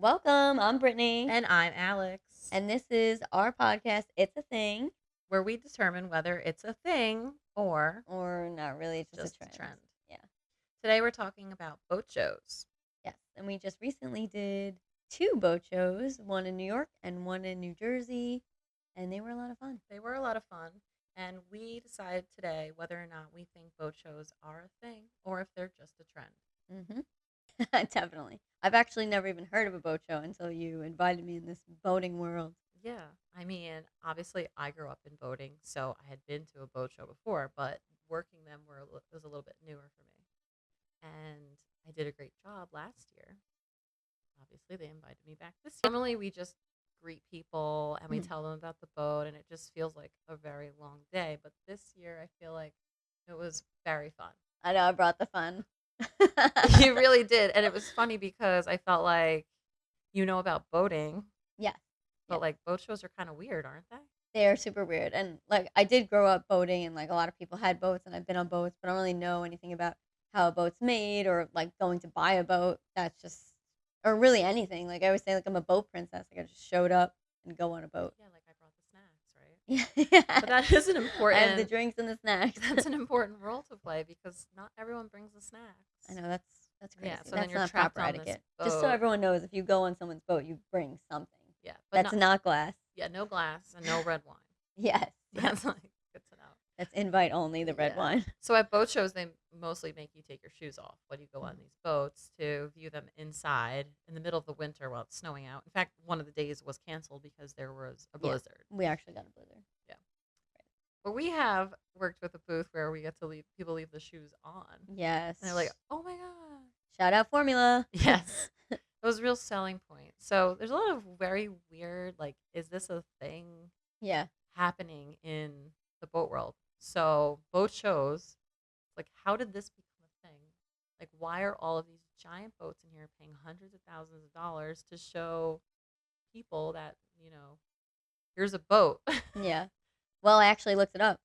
Welcome. I'm Brittany, And I'm Alex, and this is our podcast. It's a thing, where we determine whether it's a thing or or not really, it's just a just a trend. trend. Yeah. Today we're talking about boat shows. Yes. And we just recently did two boat shows, one in New York and one in New Jersey, and they were a lot of fun. They were a lot of fun, and we decided today whether or not we think boat shows are a thing or if they're just a trend. Mm-hmm. Definitely. I've actually never even heard of a boat show until you invited me in this boating world. Yeah, I mean, obviously I grew up in boating, so I had been to a boat show before, but working them was a little bit newer for me. And I did a great job last year. Obviously, they invited me back this year. Normally, we just greet people and we Mhm. tell them about the boat, and it just feels like a very long day. But this year, I feel like it was very fun. I know I brought the fun. You really did. And it was funny because I felt like you know about boating, Yes. but Yes. like boat shows are kind of weird, aren't they? They're super weird. And like I did grow up boating and like a lot of people had boats and I've been on boats, but I don't really know anything about how a boat's made or like going to buy a boat. That's just or really anything. Like I always say like I'm a boat princess. Like I just showed up and go on a boat. Yeah, like I brought the snacks, right? Yeah. But that is an I have the important drinks and the snacks. that's an important role to play because not everyone brings the I snacks. know that's crazy. Yeah, so then That's you're not trapped proper on this etiquette. Just so boat. everyone knows, if you go on someone's boat, you bring something. Yeah, but That's not not glass. yeah, no glass and no red wine. Yes. Yes. That's like good to know. That's invite only, the red Yeah. wine. So at boat shows, they mostly make you take your shoes off when you go on Mhm. these boats to view them inside in the middle of the winter while it's snowing out. In fact, one of the days was canceled because there was a Yeah. blizzard. We actually got a blizzard. Yeah. But we have worked with a booth where we get to leave people leave the shoes on. Yes. And they're like, oh my God. Shout out formula. Yes. It was a real selling point. So there's a lot of very weird, like, is this a thing Yeah. happening in the boat world? So boat shows, like, how did this become a thing? Like, why are all of these giant boats in here paying hundreds of thousands of dollars to show people that, here's a boat? Yeah. Well, I actually looked it up.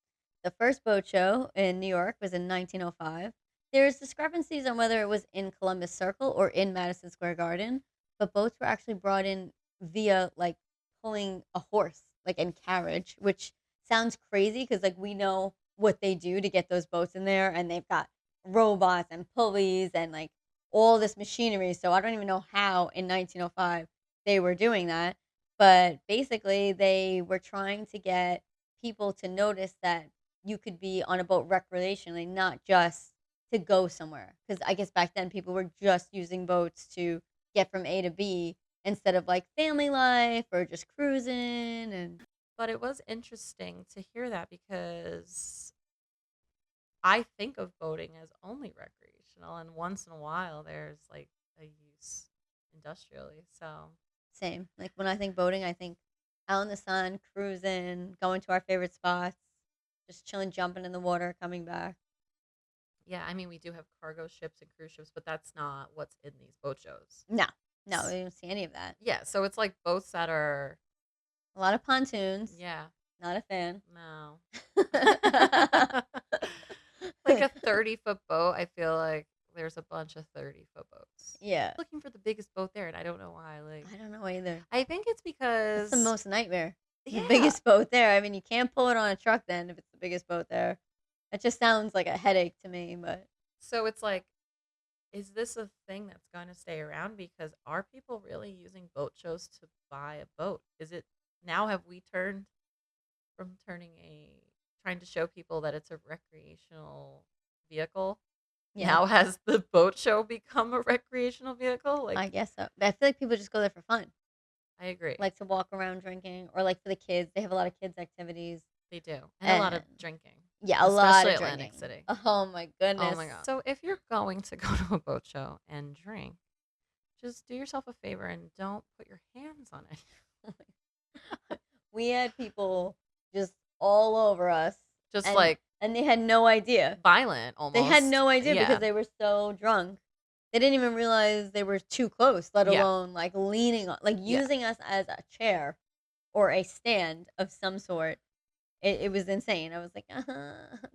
The first boat show in New York was in 1905. There's discrepancies on whether it was in Columbus Circle or in Madison Square Garden, but boats were actually brought in via like pulling a horse, like in carriage, which sounds crazy because like we know what they do to get those boats in there, and they've got robots and pulleys and like all this machinery. So I don't even know how in 1905 they were doing that, but basically they were trying to get people to notice that you could be on a boat recreationally, not just to go somewhere. Because I guess back then people were just using boats to get from A to B instead of like family life or just cruising. And But it was interesting to hear that because I think of boating as only recreational, and once in a while there's like a use industrially. So same. Like when I think boating, I think out in the sun, cruising, going to our favorite spots, just chilling, jumping in the water, coming back. yeah, I mean we do have cargo ships and cruise ships, but that's not what's in these boat shows. No, no, we don't see any of that. Yeah, so it's like boats that are A lot of pontoons. yeah, Not a fan. no. Like a 30-foot boat, I feel like there's a bunch of 30-foot boats. Yeah. Looking for the biggest boat there, and I don't know why. Like, I don't know either. I think it's It's the because most nightmare. The yeah. biggest boat there. I mean, you can't pull it on a truck then if it's the biggest boat there. It just sounds like a headache to me, but So it's like, is this a thing that's going to stay around? Because are people really using boat shows to buy a boat? Is it now have we turned from trying to show people that it's a recreational vehicle? yeah, Now has the boat show become a recreational vehicle? I Like, guess so. But I feel like people just go there for fun, I agree. like to walk around drinking, or like for the kids. They have a lot of kids activities, They do. And a lot of and drinking, yeah, a lot especially of Atlantic drinking. City. Oh my Oh goodness. my God. So if you're going to go to a boat show and drink, just do yourself a favor and don't put your hands on it. We had people just all over us, Just and like and they had no idea. violent They had almost. no idea because Yeah. they were so drunk. They didn't even realize they were too close, let Yeah. alone like leaning on, like Yeah. using us as a chair or a stand of some sort. It was insane. I was like,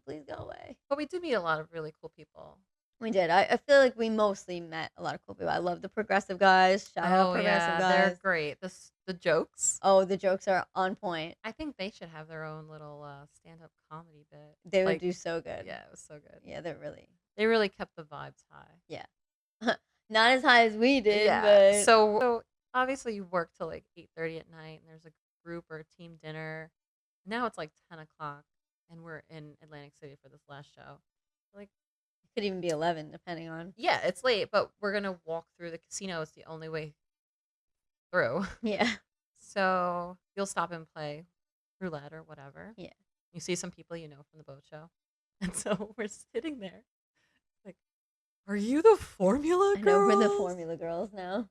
please go away. But we did meet a lot of really cool people. We did. I feel like we mostly met a lot of cool people. I love the progressive guys. Shout out Oh progressive yeah, they're guys. great. The jokes. Oh, the jokes are on point. I think they should have their own little stand-up comedy bit. They would Like, do so good. yeah, it was so good. Yeah, they're really, They really kept the vibes high. yeah. Not as high as we did, Yeah. but So obviously you work till like 8:30 at night, and there's a group or a team dinner. Now it's like 10 o'clock, and we're in Atlantic City for this last show. Like, it could even be 11 depending on. yeah, it's late, but we're gonna walk through the casino. It's the only way through. Yeah. So you'll stop and play roulette or whatever. Yeah. You see some people you know from the boat show, and so we're sitting there, like, are you the Formula I know we're the Girls? Formula Girls now.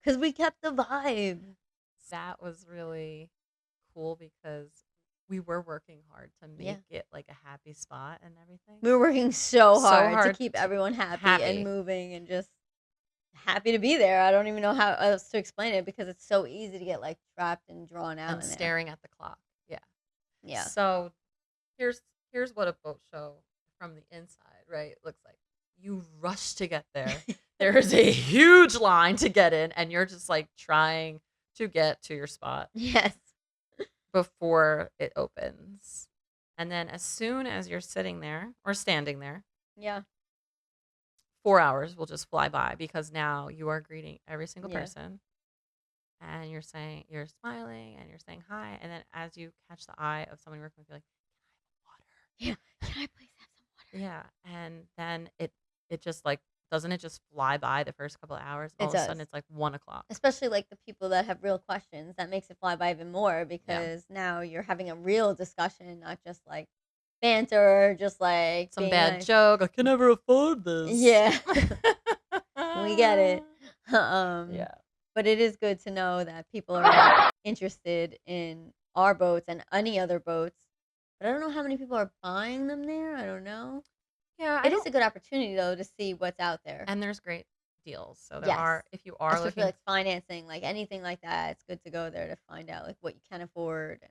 Because we kept the vibe. That was really cool because we were working hard to Yeah. make it like a happy spot and everything. We were working so So hard to hard keep to everyone happy happy. and moving and just happy to be there. I don't even know how else to explain it because it's so easy to get like trapped and drawn out And in there. staring at the clock. Yeah. Yeah. So here's what a boat show from the inside, right, looks like. You rush to get there. There is a huge line to get in, and you're just like trying to get to your spot Yes. before it opens. And then as soon as you're sitting there or standing there, Yeah. 4 hours will just fly by because now you are greeting every single Yeah. person, and you're smiling and you're saying hi. And then as you catch the eye of someone you're working with, you're like, Yeah. Can I please have some water? yeah. And then it just like, doesn't it just fly by the first couple of hours? It All of a sudden does. it's like 1 o'clock. Especially like the people that have real questions. That makes it fly by even more Yeah. because now you're having a real discussion, not just like banter, just like Some being bad nice. joke. I can never afford this. Yeah. We get it. Yeah. But it is good to know that people are interested in our boats and any other boats. But I don't know how many people are buying them there. I don't know. Yeah. It is a good opportunity though to see what's out there. And there's great deals. So there Yes. are, if you are Especially looking, like financing, like anything like that. It's good to go there to find out like what you can afford and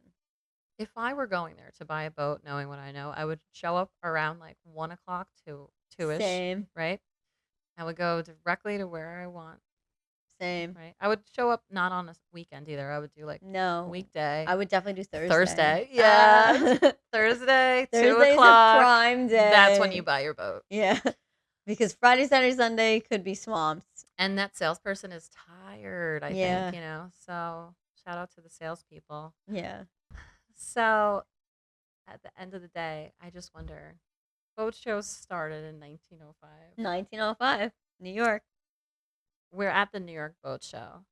if I were going there to buy a boat, knowing what I know, I would show up around like 1 o'clock to 2ish, same, right? I would go directly to where I want, same. right? I would show up not on a weekend either. I would do like No, weekday, I would definitely do Thursday. Thursday. Yeah. Thursday, 2 Thursday's a o'clock. prime day. That's when you buy your boat. Yeah, because Friday, Saturday, Sunday could be swamped. And that salesperson is tired, I Yeah. think, So shout out to the salespeople. Yeah. So at the end of the day, I just wonder, boat shows started in 1905. 1905, New York. We're at the New York Boat Show.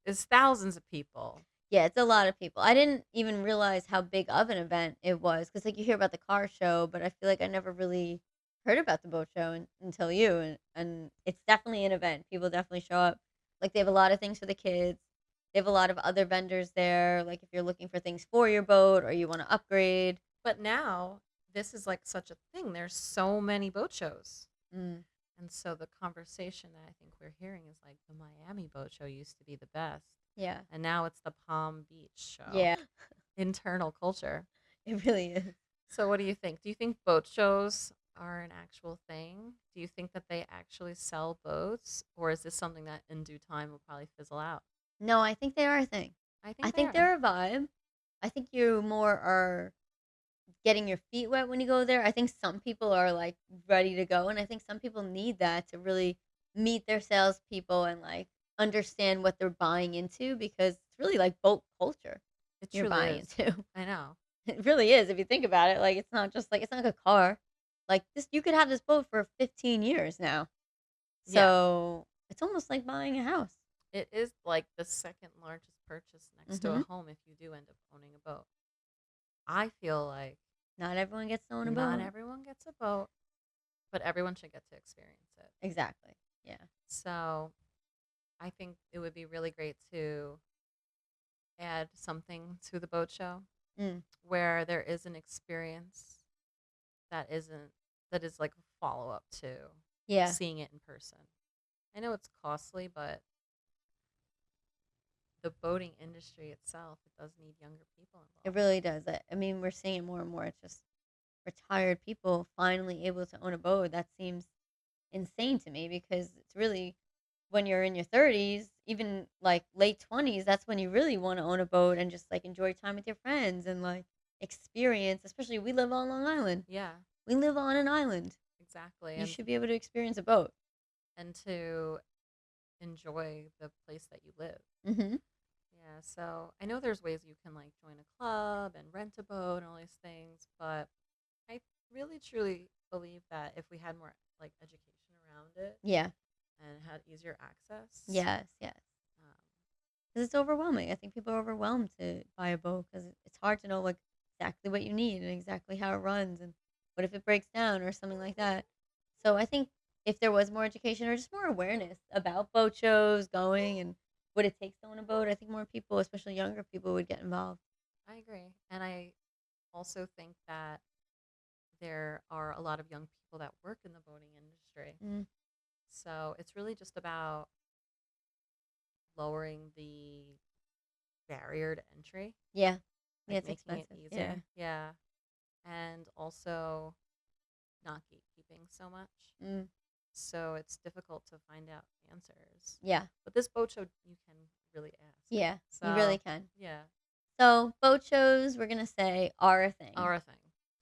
It's thousands of people. Yeah, it's a lot of people. I didn't even realize how big of an event it was because, like, you hear about the car show, but I feel like I never really heard about the boat show until you. And it's definitely an event. People definitely show up. Like, they have a lot of things for the kids. They have a lot of other vendors there. Like, if you're looking for things for your boat or you want to upgrade. But now this is like such a thing. There's so many boat shows. Mm. And so the conversation that I think we're hearing is like the Miami Boat Show used to be the best. Yeah. And now it's the Palm Beach show. Yeah. Internal culture. It really is. So what do you think? Do you think boat shows are an actual thing? Do you think that they actually sell boats? Or is this something that in due time will probably fizzle out? No, I think they are a thing. I think they're a vibe. I think you more are getting your feet wet when you go there. I think some people are like ready to go, and I think some people need that to really meet their salespeople and like understand what they're buying into because it's really like boat culture It you're truly buying is. into. I know. It really is if you think about it. Like it's not like a car. Like this, you could have this boat for 15 years now. Yeah. So it's almost like buying a house. It is like the second largest purchase next to a Mhm. home if you do end up owning a boat. I feel like Not everyone gets to own a not boat. everyone gets a boat, but everyone should get to experience it. Exactly. Yeah. So I think it would be really great to add something to the boat show Mm. where there is an experience that is like a follow up to Yeah. seeing it in person. I know it's costly, but the boating industry itself, it does need younger people It involved. really does. I mean, we're seeing it more and more. It's just retired people finally able to own a boat. That seems insane to me because it's really when you're in your 30s, even like late 20s, that's when you really want to own a boat and just like enjoy time with your friends and like experience, especially we live on Long Island. Yeah, We live on an island. exactly. You should be able to experience a boat. And to enjoy the place that you live. Mhm. Yeah, so I know there's ways you can like join a club and rent a boat and all these things, but I really truly believe that if we had more like education around it Yeah. and had easier access, Yes, yes. um, 'Cause it's overwhelming. I think people are overwhelmed to buy a boat because it's hard to know, like, exactly what you need and exactly how it runs and what if it breaks down or something like that. So I think if there was more education or just more awareness about boat shows going and what it takes to own a boat, I think more people, especially younger people, would get involved. I agree. And I also think that there are a lot of young people that work in the boating industry. Mm, So it's really just about lowering the barrier to entry, yeah. Yeah, like it's making it expensive. Yeah. easier. Yeah. And also not gatekeeping so much. Mm, So it's difficult to find out answers. yeah. But this boat show, you can really ask. Yeah. You really So, can. yeah, So boat shows, we're gonna say, are a thing are a thing.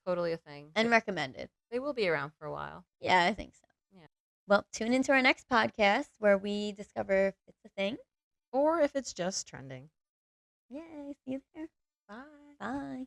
Totally a thing. and recommended. They will be around for a while. Yeah, I think so. Yeah. Well, tune into our next podcast where we discover if it's a thing. Or if it's just trending. Yay, see you there. Bye. Bye.